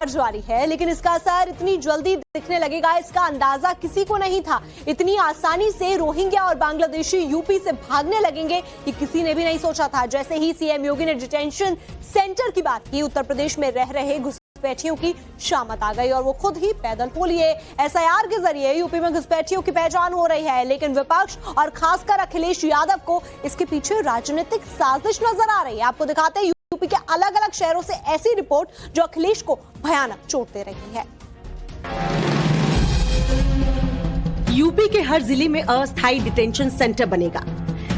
जारी है, लेकिन इसका असर इतनी जल्दी दिखने लगेगा, इसका अंदाजा किसी को नहीं था। इतनी आसानी से रोहिंग्या और बांग्लादेशी यूपी से भागने लगेंगे, ये किसी ने भी नहीं सोचा था। जैसे ही सीएम योगी ने डिटेंशन सेंटर की बात की, उत्तर प्रदेश में रह रहे घुसपैठियों की शामत आ गई और वो खुद ही पैदल हो लिए। एसआईआर के जरिए यूपी में घुसपैठियों की पहचान हो रही है, लेकिन विपक्ष और खासकर अखिलेश यादव को इसके पीछे राजनीतिक साजिश नजर आ रही है। आपको दिखाते हैं यूपी के अलग अलग शहरों से ऐसी रिपोर्ट जो अखिलेश को भयानक चोट दे रही है। यूपी के हर जिले में अस्थायी डिटेंशन सेंटर बनेगा।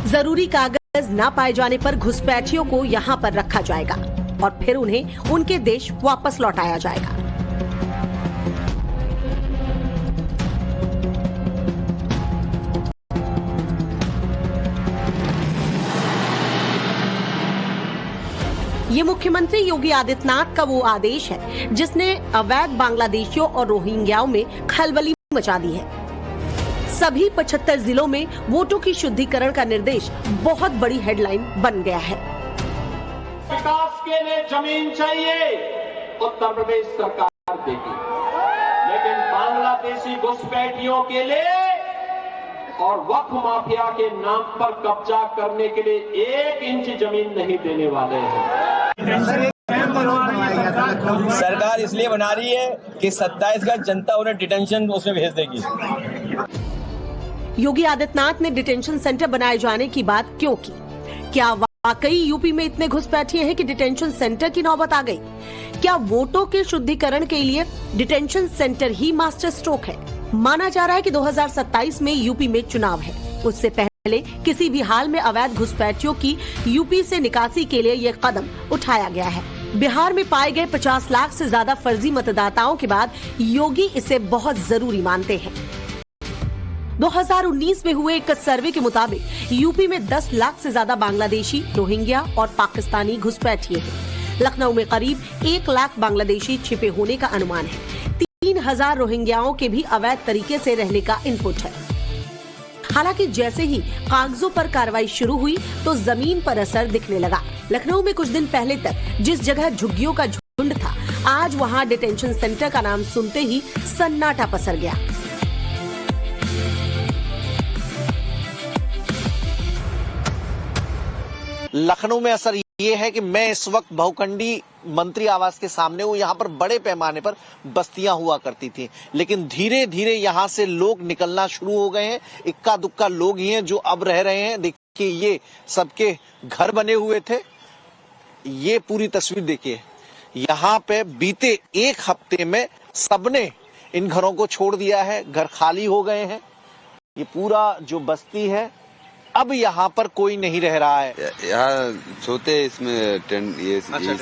जरूरी कागज न पाए जाने पर घुसपैठियों को यहां पर रखा जाएगा और फिर उन्हें उनके देश वापस लौटाया जाएगा। ये मुख्यमंत्री योगी आदित्यनाथ का वो आदेश है जिसने अवैध बांग्लादेशियों और रोहिंग्याओं में खलबली मचा दी है। सभी 75 जिलों में वोटों की शुद्धिकरण का निर्देश बहुत बड़ी हेडलाइन बन गया है। विकास के लिए जमीन चाहिए, उत्तर प्रदेश सरकार देगी, लेकिन बांग्लादेशी घुसपैठियों के लिए और वक्फ माफिया के नाम पर कब्जा करने के लिए 1 इंच जमीन नहीं देने वाले हैं। सरकार इसलिए बना रही है कि 27 का जनता उन्हें डिटेंशन उसमें भेज देगी। योगी आदित्यनाथ ने डिटेंशन सेंटर बनाए जाने की बात क्यों की? क्या वाकई यूपी में इतने घुसपैठिए हैं कि डिटेंशन सेंटर की नौबत आ गई? क्या वोटों के शुद्धिकरण के लिए डिटेंशन सेंटर ही मास्टर स्ट्रोक है? माना जा रहा है कि 2027 में यूपी में चुनाव है, उससे पहले किसी भी हाल में अवैध घुसपैठियों की यूपी से निकासी के लिए ये कदम उठाया गया है। बिहार में पाए गए 50 लाख से ज्यादा फर्जी मतदाताओं के बाद योगी इसे बहुत जरूरी मानते हैं। 2019 में हुए एक सर्वे के मुताबिक यूपी में 10 लाख से ज्यादा बांग्लादेशी, रोहिंग्या और पाकिस्तानी घुसपैठिए हैं। लखनऊ में करीब 1 लाख बांग्लादेशी छिपे होने का अनुमान है। 3000 रोहिंग्याओं के भी अवैध तरीके से रहने का इनपुट है। हालांकि जैसे ही कागजों पर कार्रवाई शुरू हुई तो जमीन पर असर दिखने लगा। लखनऊ में कुछ दिन पहले तक जिस जगह झुग्गियों का झुंड था, आज वहां डिटेंशन सेंटर का नाम सुनते ही सन्नाटा पसर गया। लखनऊ में असर ये है कि मैं इस वक्त बहुखंडी मंत्री आवास के सामने हूँ। यहाँ पर बड़े पैमाने पर बस्तियां हुआ करती थी, लेकिन धीरे धीरे यहाँ से लोग निकलना शुरू हो गए हैं। इक्का दुक्का लोग ही हैं जो अब रह रहे हैं। देखिए, ये सबके घर बने हुए थे। ये पूरी तस्वीर देखिए, यहाँ पे बीते 1 हफ्ते में सबने इन घरों को छोड़ दिया है, घर खाली हो गए हैं। ये पूरा जो बस्ती है, अब यहाँ पर कोई नहीं रह रहा है। यहाँ सोते इसमें टेंट ये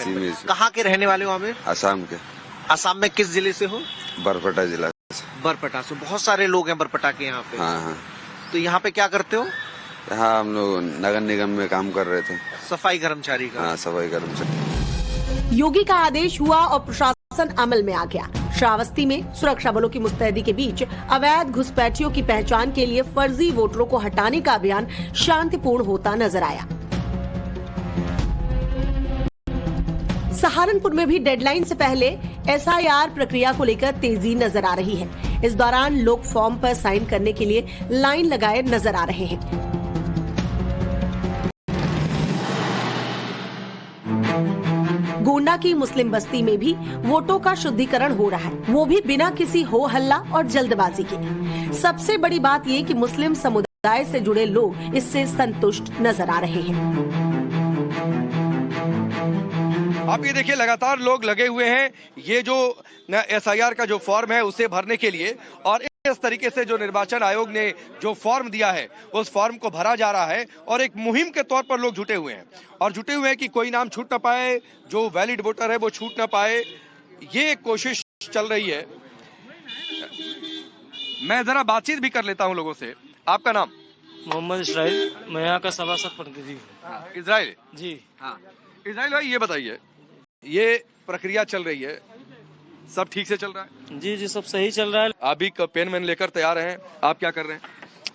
में। कहाँ के रहने वाले हो? हमें आसाम के। आसाम में किस जिले से हो? बरपटा जिला। बरपटा से। बहुत सारे लोग हैं बरपटा के यहाँ पे। हाँ। तो यहाँ पे क्या करते हो? यहाँ हम लोग नगर निगम में काम कर रहे थे, सफाई कर्मचारी का। हाँ, सफाई कर्मचारी। योगी का आदेश हुआ और प्रशासन अमल में आ गया। श्रावस्ती में सुरक्षा बलों की मुस्तैदी के बीच अवैध घुसपैठियों की पहचान के लिए फर्जी वोटरों को हटाने का अभियान शांतिपूर्ण होता नजर आया। सहारनपुर में भी डेडलाइन से पहले एसआईआर प्रक्रिया को लेकर तेजी नजर आ रही है। इस दौरान लोग फॉर्म पर साइन करने के लिए लाइन लगाए नजर आ रहे हैं। गोंडा की मुस्लिम बस्ती में भी वोटों का शुद्धिकरण हो रहा है, वो भी बिना किसी हो हल्ला और जल्दबाजी के। सबसे बड़ी बात ये कि मुस्लिम समुदाय से जुड़े लोग इससे संतुष्ट नजर आ रहे हैं। आप ये देखिए, लगातार लोग लगे हुए हैं ये जो एसआईआर का जो फॉर्म है उसे भरने के लिए, और इस तरीके से जो निर्वाचन आयोग ने जो फॉर्म दिया है उस फॉर्म को भरा जा रहा है और एक मुहिम के तौर पर लोग जुटे हुए हैं कि कोई नाम छूट ना पाए, जो वैलिड वोटर है वो छूट ना पाए। ये कोशिश चल रही है। मैं जरा बातचीत भी कर लेता हूं लोगों से। आपका नाम? मोहम्मद इस्राइल, मैं यहाँ का सभासद प्रतिनिधि हूँ। इस्राइल जी हाँ। इस्राइल भाई, ये बताइए, ये प्रक्रिया चल रही है, सब ठीक से चल रहा है? जी, सब सही चल रहा है। अभी पेन मैन लेकर तैयार हैं, आप क्या कर रहे हैं?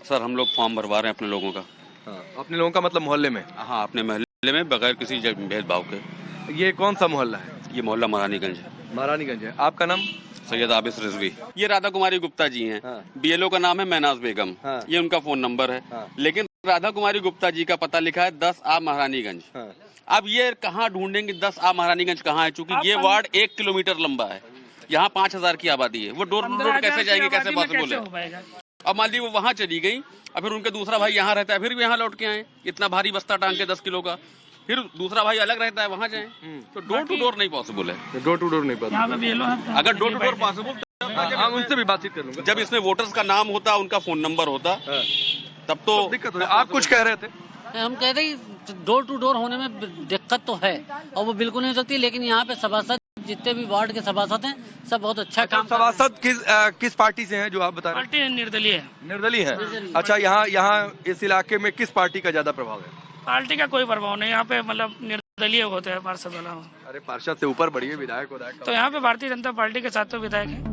सर, हम लोग फॉर्म भरवा रहे हैं अपने लोगों का। हाँ, अपने लोगों का मतलब मोहल्ले में? हाँ, अपने मोहल्ले में बगैर किसी भेदभाव के। ये कौन सा मोहल्ला है? ये मोहल्ला महारानीगंज है। महारानीगंज है। आपका नाम? सैयद आबिस रिजवी। ये राधा कुमारी गुप्ता जी हैं। हाँ। बीएलओ का नाम है मैनाज बेगम। हाँ। ये उनका फोन नंबर है। हाँ। लेकिन राधा कुमारी गुप्ता जी का पता लिखा है 10A महारानीगंज। हाँ। अब ये कहाँ ढूंढेंगे 10A महारानीगंज कहाँ है, चूंकि ये वार्ड 1 किलोमीटर लंबा है, यहाँ 5000 की आबादी है। वो डोर टू डोर कैसे जाएंगे, कैसे पॉसिबल है? अब मान ली वो वहाँ चली गई, और फिर उनके दूसरा भाई यहाँ रहता है, फिर भी यहाँ लौट के आए, इतना भारी बस्ता टांग के 10 किलो का, फिर दूसरा भाई अलग रहता है, वहाँ जाए, तो डोर टू डोर नहीं पॉसिबल है। डोर टू डोर नहीं पता। अगर डोर टू डोर पॉसिबल, हम उनसे भी बातचीत कर लूंगा। जब इसमें वोटर्स का नाम होता, उनका फोन नंबर होता, तब तो दिक्कत हो। आप कुछ कह रहे थे? हम कह रहे डोर टू डोर होने में दिक्कत तो है, और वो बिल्कुल नहीं हो सकती, लेकिन यहाँ पे सभासद जितने भी वार्ड के सभासद हैं सब बहुत अच्छा काम। सभासद किस पार्टी से हैं जो आप बता रहे हैं? पार्टी निर्दलीय है। निर्दलीय है। अच्छा, यहाँ इस इलाके में किस पार्टी का ज्यादा प्रभाव है? पार्टी का कोई प्रभाव नहीं, यहाँ पे मतलब निर्दलीय होते हैं पार्षद वाला। अरे पार्षद से ऊपर बढ़िए, विधायक तो यहाँ पे भारतीय जनता पार्टी के साथ तो विधायक है।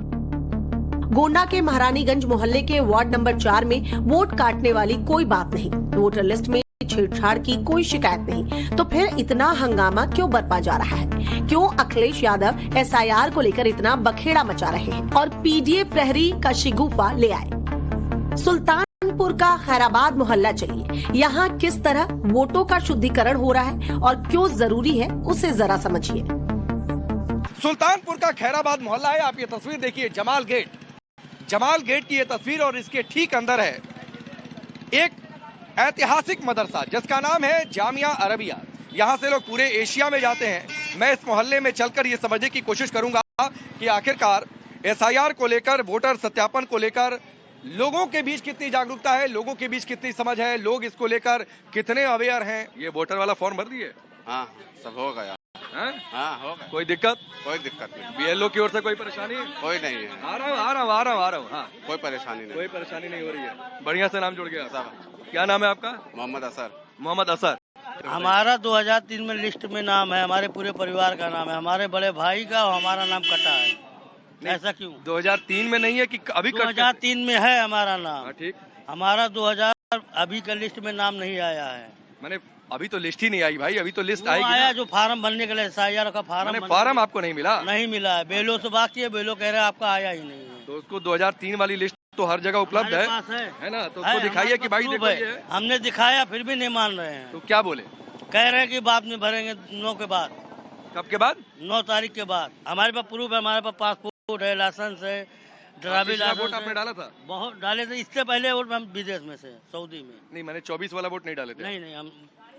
गोंडा के महारानीगंज मोहल्ले के वार्ड नंबर 4 में वोट काटने वाली कोई बात नहीं, वोटर लिस्ट में छेड़छाड़ की कोई शिकायत नहीं, तो फिर इतना हंगामा क्यों बरपा जा रहा है? क्यों अखिलेश यादव एसआईआर को लेकर इतना बखेड़ा मचा रहे हैं और पीडीए प्रहरी का शिगुफा ले आए? सुल्तानपुर का खैराबाद मोहल्ला चलिए, यहाँ किस तरह वोटों का शुद्धिकरण हो रहा है और क्यों जरूरी है, उसे जरा समझिए। सुल्तानपुर का खैराबाद मोहल्ला है। आप ये तस्वीर देखिए, जमाल गेट की ये तस्वीर, और इसके ठीक अंदर है एक ऐतिहासिक मदरसा जिसका नाम है जामिया अरबिया। यहाँ से लोग पूरे एशिया में जाते हैं। मैं इस मोहल्ले में चलकर ये समझने की कोशिश करूंगा कि आखिरकार एसआईआर को लेकर, वोटर सत्यापन को लेकर लोगों के बीच कितनी जागरूकता है, लोगों के बीच कितनी समझ है, लोग इसको लेकर कितने अवेयर हैं। ये वोटर वाला फॉर्म भर दिए? हाँ, सब हो गया। हाँ, हो गया। कोई दिक्कत? कोई दिक्कत नहीं। बीएलओ की ओर से कोई परेशानी? कोई नहीं है। आ रहा हूँ। हाँ, कोई परेशानी नहीं। कोई परेशानी नहीं हो रही है। बढ़िया से नाम जुड़ गया। सब। क्या नाम है आपका? मोहम्मद असर। मोहम्मद असर। हमारा 2003 में लिस्ट में नाम है, हमारे पूरे परिवार का नाम है, हमारे बड़े भाई का, और हमारा नाम कटा है। ऐसा क्यों? 2003 में नहीं है कि अभी? 2003 में है हमारा नाम। ठीक। हमारा 2000 अभी का लिस्ट में नाम नहीं आया है। मैंने अभी तो लिस्ट ही नहीं आई भाई, अभी तो लिस्ट आएगी। आया जो फार्म भरने के लिए एसआईआर का फार्म। फार्म आपको नहीं मिला? नहीं मिला है, बेलो से बाकी है, बेलो कह रहे हैं आपका आया ही नहीं है। तो उसको 2003 वाली लिस्ट तो हर जगह उपलब्ध है ना? तो उसको दिखाइए कि भाई देखो ये है। हमने दिखाया, फिर भी नहीं मान रहे हैं। तो क्या बोले? कह रहे हैं कि बाद में भरेंगे 9 के बाद। कब के बाद? 9 तारीख के बाद। हमारे पास प्रूफ है, हमारे पास पासपोर्ट है, लाइसेंस है, ड्राइविंग लाइसेंस। वोट आपने डाला था? बहुत डाले थे। इससे पहले वोट हम विदेश में से, सऊदी में। नहीं, मैंने 24 वाला वोट नहीं डाले थे। नहीं, हम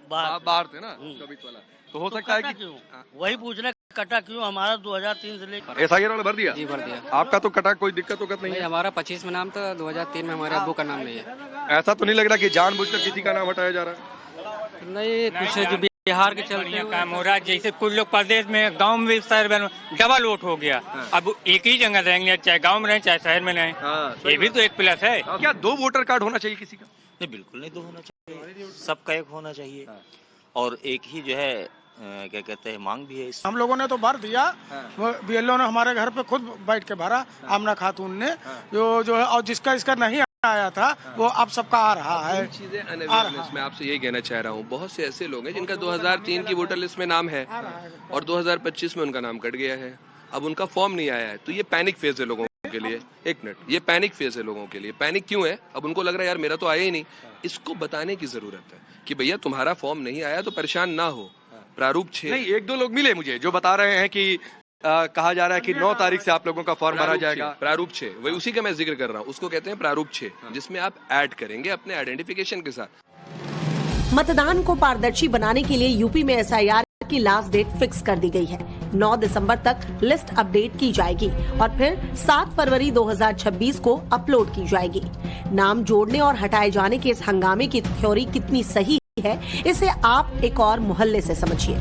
बाहर थे ना। 24 वाला तो हो सकता है कि क्यों, वही पूछ रहे कटा क्यों? हमारा 2003 से लेकर एसआईआर वाला भर दिया? जी, भर दिया। आपका तो कटा, कोई दिक्कत नहीं है? हमारा 25 में नाम था, 2003 में हमारे अब्बू का नाम नहीं है। ऐसा तो नहीं लग रहा कि जानबूझकर किसी का नाम हटाया जा रहा है? नहीं, कुछ जो बिहार के चलते काम हो रहा है। जैसे कुछ लोग प्रदेश में, गांव में, शहर में डबल वोट हो गया। अब एक ही जगह रहेंगे, चाहे गांव में रहे चाहे शहर में रहे। ये भी तो एक प्लस है। क्या 2 वोटर कार्ड होना चाहिए किसी का? नहीं, बिल्कुल नहीं 2 होना चाहिए, सबका एक होना चाहिए। और एक ही जो है क्या कहते हैं, मांग भी है। हम लोगों ने तो भर दिया, बीएलओ ने हमारे घर पे खुद बैठ के भरा, आमना खातून ने, जो है, और जिसका इसका नहीं आया था वो अब सबका आ रहा है। चीजें अनअवेयरनेस में आपसे यही कहना चाह रहा हूँ। बहुत से ऐसे लोग हैं जिनका 2003 की वोटर लिस्ट में नाम है और 2025 में उनका नाम कट गया है, अब उनका फॉर्म नहीं आया है। तो ये पैनिक फेज है लोगों के लिए। एक मिनट, ये पैनिक फेज है लोगों के लिए। पैनिक क्यों है? अब उनको लग रहा है यार मेरा तो आया ही नहीं। इसको बताने की जरूरत है कि भैया तुम्हारा फॉर्म नहीं आया तो परेशान ना हो। प्रारूप 6 नहीं, 1-2 लोग मिले मुझे जो बता रहे हैं कि कहा जा रहा है कि 9 तारीख से आप लोगों का फॉर्म भरा जाएगा। प्रारूप 6, वही उसी का मैं जिक्र कर रहा हूँ। उसको कहते हैं प्रारूप 6, जिसमें आप ऐड करेंगे अपने आइडेंटिफिकेशन के साथ। मतदान को पारदर्शी बनाने के लिए यूपी में एसआईआर की लास्ट डेट फिक्स कर दी गई है। 9 दिसंबर तक लिस्ट अपडेट की जाएगी और फिर 7 फरवरी 2026 को अपलोड की जाएगी। नाम जोड़ने और हटाए जाने के इस हंगामे की थ्योरी कितनी सही है, इसे आप एक और मोहल्ले से समझिए।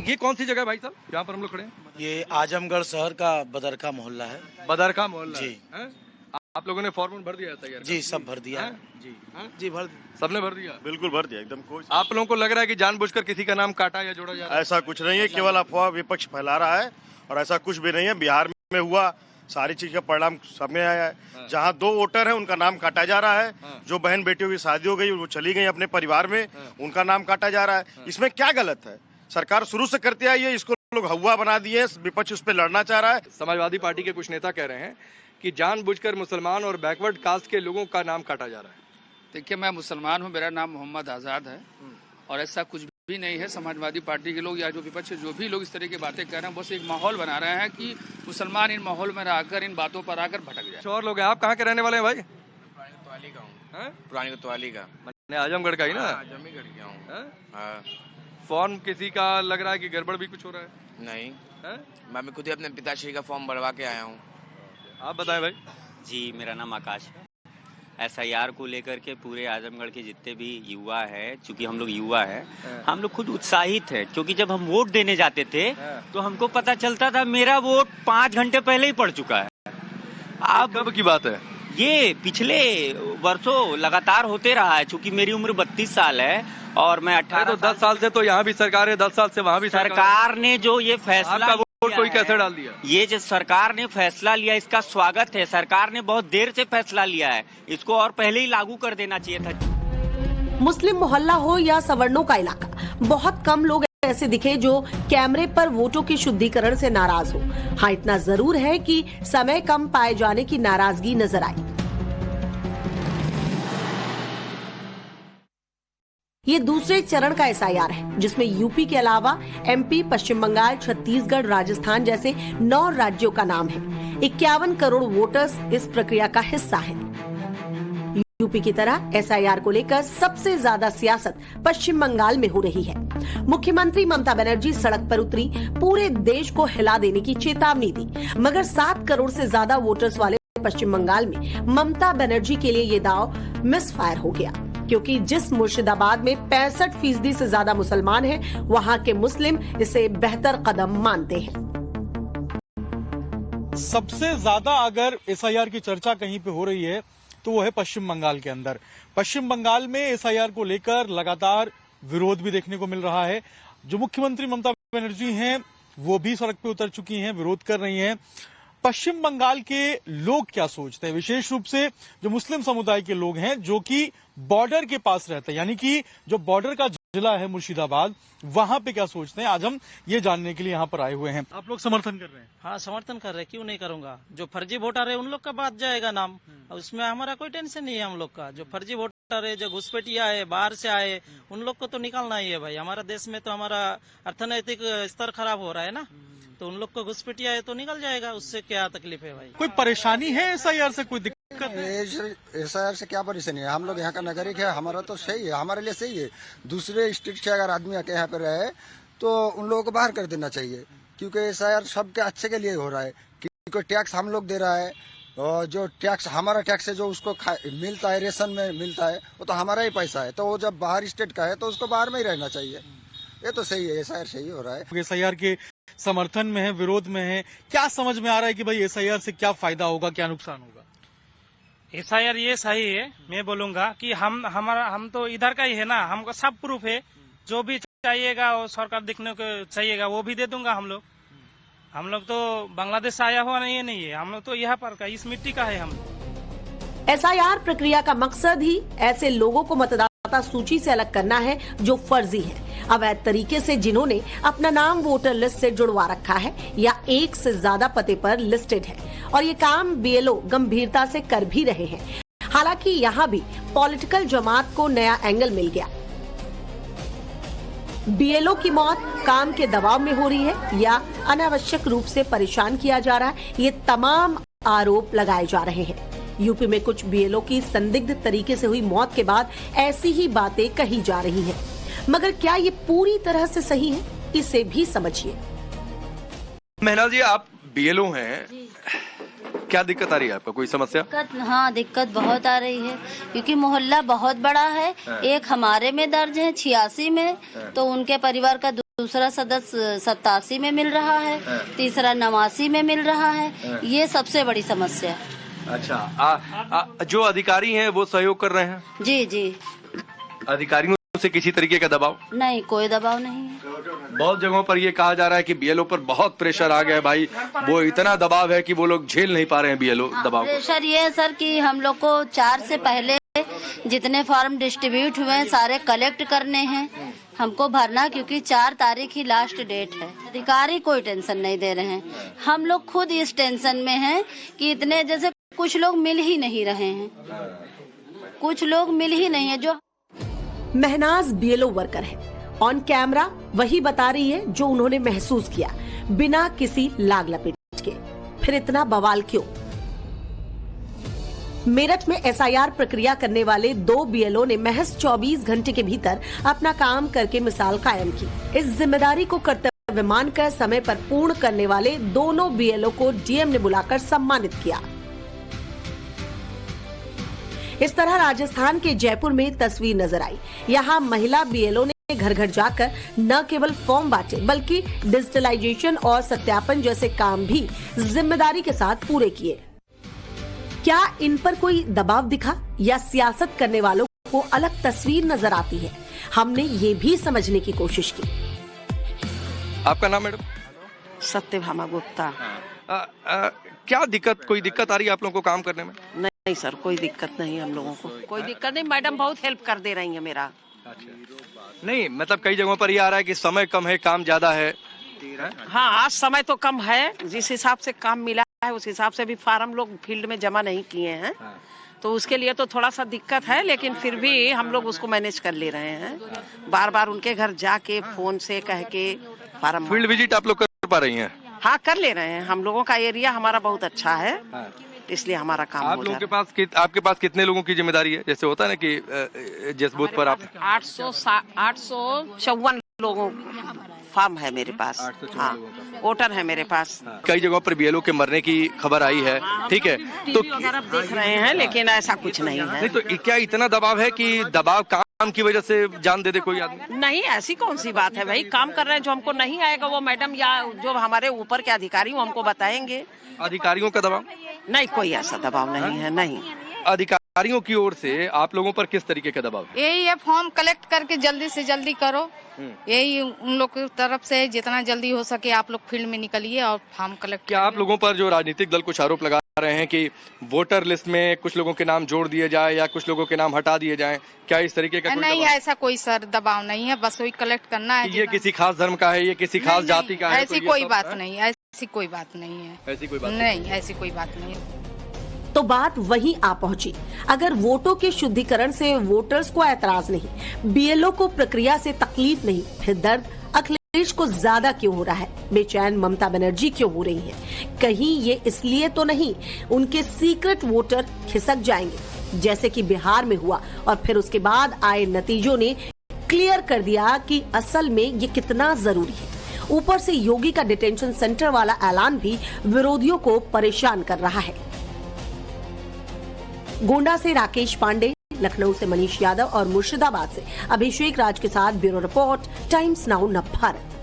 ये कौन सी जगह है भाई साहब जहाँ पर हम लोग खड़े हैं? ये आजमगढ़ शहर का बदरका मोहल्ला है। बदरका मोहल्ला जी है? आप लोगों ने फॉर्म भर दिया था? जी, सब भर दिया है। जी भर, सबने भर दिया? बिल्कुल भर दिया एकदम। कोई आप लोगों को लग रहा है कि जानबूझकर किसी का नाम काटा या जोड़ा जा रहा है? ऐसा कुछ नहीं है, केवल अफवाह विपक्ष फैला रहा है और ऐसा कुछ भी नहीं है। बिहार में हुआ, सारी चीज का परिणाम सामने आया है। जहाँ 2 वोटर है उनका नाम काटा जा रहा है। जो बहन बेटियों की शादी हो गई वो चली गई अपने परिवार में, उनका नाम काटा जा रहा है। इसमें क्या गलत है? सरकार शुरू से करती आई है, इसको लोग हवा बना दिए, विपक्ष उस पर लड़ना चाह रहा है। समाजवादी पार्टी के कुछ नेता कह रहे हैं कि जानबूझकर मुसलमान और बैकवर्ड कास्ट के लोगों का नाम काटा जा रहा है। देखिए, मैं मुसलमान हूँ, मेरा नाम मोहम्मद आज़ाद है और ऐसा कुछ भी नहीं है। समाजवादी पार्टी के लोग या जो विपक्ष जो भी लोग इस तरह की बातें कर रहे हैं, बस एक माहौल बना रहे हैं कि मुसलमान इन माहौल में रहकर इन बातों पर आकर भटक जाए। और लोग हैं, आप कहाँ के रहने वाले हैं भाई? कोतवाली का हूँ। पुरानी कोतवाली का। मैंने आजमगढ़ का ही ना? आजमगढ़ का हूँ। फॉर्म किसी का लग रहा है कि गड़बड़ भी कुछ हो रहा है? नहीं, मैं खुद ही अपने पिताश्री का फॉर्म भरवा के आया हूँ। आप बताएं भाई। जी, मेरा नाम आकाश है। SIR को लेकर के पूरे आजमगढ़ के जितने भी युवा है, चूंकि हम लोग युवा है, हम लोग खुद उत्साहित है, क्योंकि जब हम वोट देने जाते थे तो हमको पता चलता था मेरा वोट 5 घंटे पहले ही पड़ चुका है। अब कब की बात है? ये पिछले वर्षों लगातार होते रहा है, चूंकि मेरी उम्र 32 साल है और मैं 18। तो 10 साल से तो यहाँ भी सरकार है, 10 साल से वहाँ भी सरकार ने जो ये फैसला वोट कोई कैसे डाल दिया? ये जो सरकार ने फैसला लिया, इसका स्वागत है। सरकार ने बहुत देर से फैसला लिया है, इसको और पहले ही लागू कर देना चाहिए था। मुस्लिम मोहल्ला हो या सवर्णों का इलाका, बहुत कम लोग ऐसे दिखे जो कैमरे पर वोटों के शुद्धिकरण से नाराज हो। हाँ, इतना जरूर है कि समय कम पाए जाने की नाराजगी नजर आई। ये दूसरे चरण का SIR है, जिसमें यूपी के अलावा MP, पश्चिम बंगाल, छत्तीसगढ़, राजस्थान जैसे 9 राज्यों का नाम है। 51 करोड़ वोटर्स इस प्रक्रिया का हिस्सा हैं। यूपी की तरह SIR को लेकर सबसे ज्यादा सियासत पश्चिम बंगाल में हो रही है। मुख्यमंत्री ममता बनर्जी सड़क पर उतरी, पूरे देश को हिला देने की चेतावनी दी, मगर 7 करोड़ से ज्यादा वोटर्स वाले पश्चिम बंगाल में ममता बनर्जी के लिए ये दाव मिसफायर हो गया, क्योंकि जिस मुर्शिदाबाद में 65% से ज्यादा मुसलमान हैं, वहां के मुस्लिम इसे बेहतर कदम मानते हैं। सबसे ज्यादा अगर SIR की चर्चा कहीं पे हो रही है तो वो है पश्चिम बंगाल के अंदर। पश्चिम बंगाल में SIR को लेकर लगातार विरोध भी देखने को मिल रहा है। जो मुख्यमंत्री ममता बनर्जी हैं वो भी सड़क पे उतर चुकी हैं, विरोध कर रही हैं। पश्चिम बंगाल के लोग क्या सोचते हैं, विशेष रूप से जो मुस्लिम समुदाय के लोग हैं जो कि बॉर्डर के पास रहते हैं, यानी कि जो बॉर्डर का जिला है मुर्शिदाबाद, वहां पे क्या सोचते हैं, आज हम ये जानने के लिए यहाँ पर आए हुए हैं। आप लोग समर्थन कर रहे हैं? हाँ, समर्थन कर रहे हैं, क्यों नहीं करूंगा। जो फर्जी वोटर है उन लोग का बात जाएगा नाम, उसमें हमारा कोई टेंशन नहीं है। हम लोग का जो फर्जी वोटर है, जो घुसपैठिया है, बाहर से आए, उन लोग को तो निकालना ही है भाई। हमारा देश में तो हमारा अर्थनैतिक स्तर खराब हो रहा है ना, तो उन लोग को घुसपैठिया है तो निकल जाएगा, उससे क्या तकलीफ है भाई। कोई परेशानी है SIR से, कोई दिक्कत? SIR से क्या परेशानी है, हम लोग यहाँ का नागरिक है, हमारा तो सही है, हमारे लिए सही है। दूसरे स्टेट से अगर आदमी आके यहाँ पे रहे तो उन लोगों को बाहर कर देना चाहिए, क्योंकि SIR सबके अच्छे के लिए हो रहा है। क्योंकि टैक्स हम लोग दे रहा है, और जो टैक्स हमारा टैक्स है जो उसको मिलता है, रेशन में मिलता है, वो तो हमारा ही पैसा है। तो वो जब बाहर स्टेट का है तो उसको बाहर में ही रहना चाहिए। ये तो सही है, SIR सही हो रहा है। SIR के समर्थन में है, विरोध में है, क्या समझ में आ रहा है कि भाई SIR से क्या फायदा होगा, क्या नुकसान होगा? SIR ये सही है, मैं बोलूंगा कि हम तो इधर का ही है ना, हमको सब प्रूफ है। जो भी चाहिएगा वो सरकार दिखने को चाहिएगा वो भी दे दूंगा। हम लोग तो बांग्लादेश से आया हुआ नहीं है, हम लोग तो यहाँ पर का, इस मिट्टी का है। हम SIR प्रक्रिया का मकसद ही ऐसे लोगों को मतदाता सूची से अलग करना है जो फर्जी है, अवैध तरीके से जिन्होंने अपना नाम वोटर लिस्ट से जुड़वा रखा है या एक से ज्यादा पते पर लिस्टेड है। और ये काम BLO गंभीरता से कर भी रहे हैं। हालांकि यहाँ भी पॉलिटिकल जमात को नया एंगल मिल गया। BLO की मौत काम के दबाव में हो रही है या अनावश्यक रूप से परेशान किया जा रहा है, ये तमाम आरोप लगाए जा रहे हैं। यूपी में कुछ BLO की संदिग्ध तरीके से हुई मौत के बाद ऐसी ही बातें कही जा रही हैं, मगर क्या ये पूरी तरह से सही है, इसे भी समझिए। महिला जी, आप BLO हैं, क्या दिक्कत आ रही है आपको, कोई समस्या? हाँ, दिक्कत बहुत आ रही है, क्योंकि मोहल्ला बहुत बड़ा है। एक हमारे में दर्ज है 86 में, तो उनके परिवार का दूसरा सदस्य 87 में मिल रहा है, तीसरा 89 में मिल रहा है। ये सबसे बड़ी समस्या है। अच्छा, जो अधिकारी हैं वो सहयोग कर रहे हैं? जी जी। अधिकारियों से किसी तरीके का दबाव? नहीं, कोई दबाव नहीं है। बहुत जगहों पर ये कहा जा रहा है कि BLO पर बहुत प्रेशर आ गया है भाई, वो इतना दबाव है कि वो लोग झेल नहीं पा रहे हैं BLO दबाव। प्रेशर ये है सर कि हम लोग को 4 से पहले जितने फॉर्म डिस्ट्रीब्यूट हुए हैं सारे कलेक्ट करने हैं। हमको भरना, क्योंकि 4 तारीख ही लास्ट डेट है। अधिकारी कोई टेंशन नहीं दे रहे हैं, हम लोग खुद इस टेंशन में हैं कि इतने जैसे कुछ लोग मिल ही नहीं रहे हैं, कुछ लोग मिल ही नहीं है। जो महनाज बीएलओ वर्कर है, ऑन कैमरा वही बता रही है जो उन्होंने महसूस किया, बिना किसी लाग लपेट के। फिर इतना बवाल क्यों? मेरठ में एसआईआर प्रक्रिया करने वाले 2 बीएलओ ने महज 24 घंटे के भीतर अपना काम करके मिसाल कायम की। इस जिम्मेदारी को कर्तव्य मानकर समय पर पूर्ण करने वाले दोनों बीएलओ को डीएम ने बुलाकर सम्मानित किया। इस तरह राजस्थान के जयपुर में तस्वीर नजर आई। यहाँ महिला बीएलओ ने घर घर जाकर न केवल फॉर्म बांटे, बल्कि डिजिटलाइजेशन और सत्यापन जैसे काम भी जिम्मेदारी के साथ पूरे किए। क्या इन पर कोई दबाव दिखा या सियासत करने वालों को अलग तस्वीर नजर आती है? हमने ये भी समझने की कोशिश की। आपका नाम मैडम? सत्यभामा गुप्ता। क्या दिक्कत, कोई दिक्कत आ रही है आप लोगों को काम करने में? नहीं सर, कोई दिक्कत नहीं है हम लोगों को, कोई दिक्कत नहीं। मैडम बहुत हेल्प कर दे रही है मेरा। नहीं मतलब कई जगहों पर ये आ रहा है कि समय कम है, काम ज्यादा है। हाँ, आज समय तो कम है, जिस हिसाब से काम मिला है उस हिसाब से भी फार्म लोग फील्ड में जमा नहीं किए हैं, तो उसके लिए तो थोड़ा सा दिक्कत है, लेकिन फिर भी हम लोग उसको मैनेज कर ले रहे हैं। बार बार उनके घर जाके फोन से कह के फार्म। फील्ड विजिट आप लोग कर पा रही हैं? हाँ, कर ले रहे हैं। हम लोगों का एरिया हमारा बहुत अच्छा है, इसलिए हमारा काम आप लोगों के पास आपके पास कितने लोगों की जिम्मेदारी है? जैसे होता है ना कि जिस बूथ पर आप 854 लोगों फार्म है मेरे पास। हाँ, वोटर है मेरे पास। कई जगहों पर बीएलओ के मरने की खबर आई है, ठीक है, तो देख रहे हैं, लेकिन ऐसा कुछ नहीं है। नहीं तो क्या इतना दबाव है कि दबाव काम की वजह से जान दे कोई आदमी? नहीं, ऐसी कौन सी बात है भाई, काम कर रहे हैं, जो हमको नहीं आएगा वो मैडम या जो हमारे ऊपर के अधिकारी वो हमको बताएंगे। अधिकारियों का दबाव? नहीं, कोई ऐसा दबाव नहीं है। नहीं, अधिकारियों की ओर से आप लोगों पर किस तरीके का दबाव? यही है, फॉर्म कलेक्ट करके जल्दी से जल्दी करो, यही उन लोग की तरफ से जितना जल्दी हो सके आप लोग फील्ड में निकलिए और फॉर्म कलेक्ट। क्या आप लोगों पर जो राजनीतिक दल कुछ आरोप लगा रहे हैं कि वोटर लिस्ट में कुछ लोगों के नाम जोड़ दिए जाए या कुछ लोगों के नाम हटा दिए जाएं, क्या इस तरीके का? नहीं, ऐसा कोई सर दबाव नहीं है, बस वही कलेक्ट करना है। ये किसी खास धर्म का है, ये किसी खास जाति का है? ऐसी कोई बात नहीं, ऐसी कोई बात नहीं है। ऐसी कोई बात नहीं, ऐसी कोई बात नहीं है। तो बात वहीं आ पहुंची। अगर वोटों के शुद्धिकरण से वोटर्स को ऐतराज नहीं, बीएलओ को प्रक्रिया से तकलीफ नहीं, फिर दर्द अखिलेश को ज्यादा क्यों हो रहा है? बेचैन ममता बनर्जी क्यों हो रही हैं? कहीं ये इसलिए तो नहीं उनके सीक्रेट वोटर खिसक जाएंगे जैसे कि बिहार में हुआ, और फिर उसके बाद आए नतीजों ने क्लियर कर दिया कि असल में ये कितना जरूरी है। ऊपर से योगी का डिटेंशन सेंटर वाला ऐलान भी विरोधियों को परेशान कर रहा है। गोंडा से राकेश पांडे, लखनऊ से मनीष यादव और मुर्शिदाबाद से अभिषेक राज के साथ ब्यूरो रिपोर्ट, टाइम्स नाउ नव भारत।